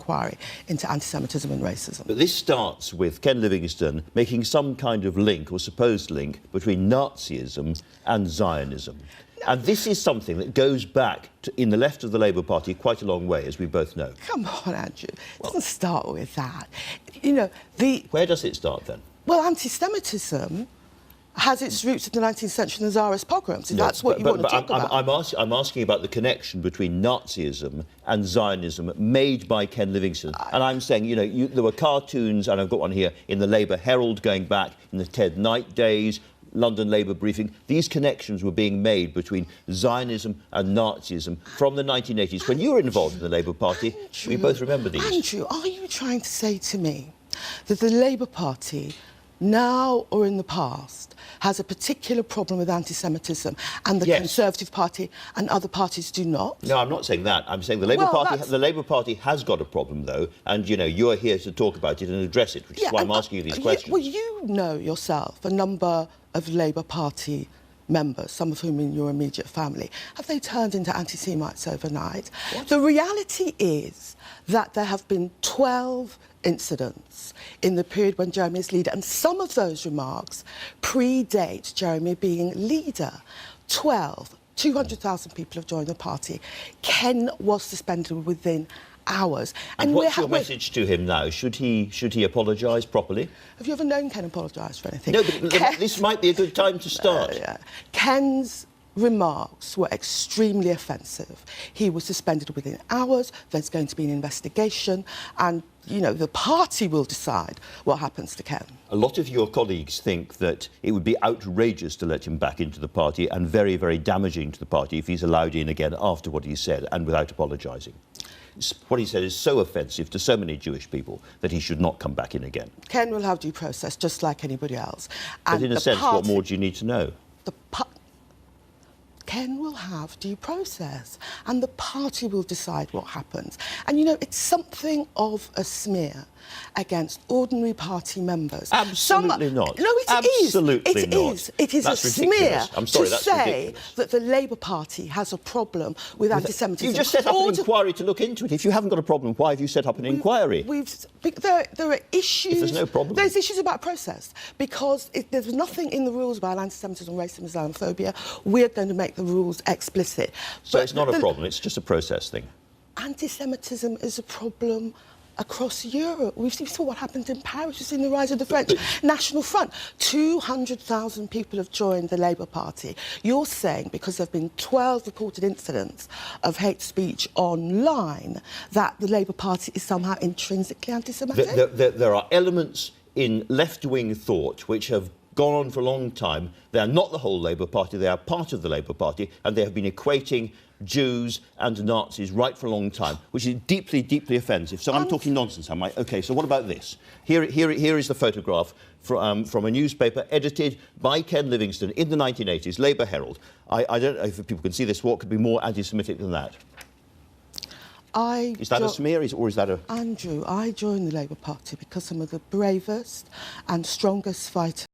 inquiry into anti-Semitism and racism. But this starts with Ken Livingstone making some kind of link, or supposed link, between Nazism and Zionism. And this is something that goes back in the left of the Labour Party quite a long way, as we both know. Come on, Andrew. It doesn't start with that. You know, Where does it start, then? Well, anti-Semitism has its roots in the 19th century in the Tsarist pogroms, if that's what you want to talk about. I'm asking about the connection between Nazism and Zionism made by Ken Livingstone. And I'm saying, you know, there were cartoons, and I've got one here, in the Labour Herald going back in the Ted Knight days, London Labour briefing. These connections were being made between Zionism and Nazism from the 1980s. When you were involved in the Labour Party, we both remember these. Andrew, are you trying to say to me that the Labour Party, now or in the past, has a particular problem with anti-Semitism and the Conservative Party and other parties do not? No, I'm not saying that. I'm saying the Labour Party has got a problem, though, and, you know, you're here to talk about it and address it, which is why I'm asking you these questions. Well, you know yourself a number of Labour Party members, some of whom in your immediate family. Have they turned into anti-Semites overnight? What? The reality is that there have been 12 incidents in the period when Jeremy is leader, and some of those remarks predate Jeremy being leader. 12. 200,000 people have joined the party. Ken was suspended within hours. And what's your message to him now? Should he apologise properly? Have you ever known Ken apologise for anything? No, but this might be a good time to start. Ken's remarks were extremely offensive. He was suspended within hours. There's going to be an investigation, and, you know, the party will decide what happens to Ken. A lot of your colleagues think that it would be outrageous to let him back into the party and very, very damaging to the party if he's allowed in again after what he said and without apologising. What he said is so offensive to so many Jewish people that he should not come back in again. Ken will have due process, just like anybody else. But in a sense, what more do you need to know? Ken will have due process, and the party will decide what happens. And, you know, it's something of a smear against ordinary party members. Absolutely not. No, it is. Absolutely not. It is that's a smear I'm sorry, to that's say ridiculous. that the Labour Party has a problem with anti-Semitism. You just set up an inquiry to look into it. If you haven't got a problem, why have you set up an inquiry? There are issues. If there's no problem. There's issues about process, because there's nothing in the rules about anti-Semitism, racism, Islamophobia. We're going to make the rules explicit. So it's not a problem, it's just a process thing. Anti-Semitism is a problem across Europe. We've seen what happened in Paris. We've seen the rise of the French National Front. 200,000 people have joined the Labour Party. You're saying because there have been 12 reported incidents of hate speech online that the Labour Party is somehow intrinsically anti-Semitic? There are elements in left-wing thought which have gone on for a long time. They are not the whole Labour Party, they are part of the Labour Party, and they have been equating Jews and Nazis right for a long time, which is deeply, deeply offensive. So I'm talking nonsense, am I? OK, so what about this? Here is the photograph from a newspaper edited by Ken Livingstone in the 1980s, Labour Herald. I don't know if people can see this. What could be more anti-Semitic than that? Is that a smear, or is that a... Andrew, I joined the Labour Party because some of the bravest and strongest fighters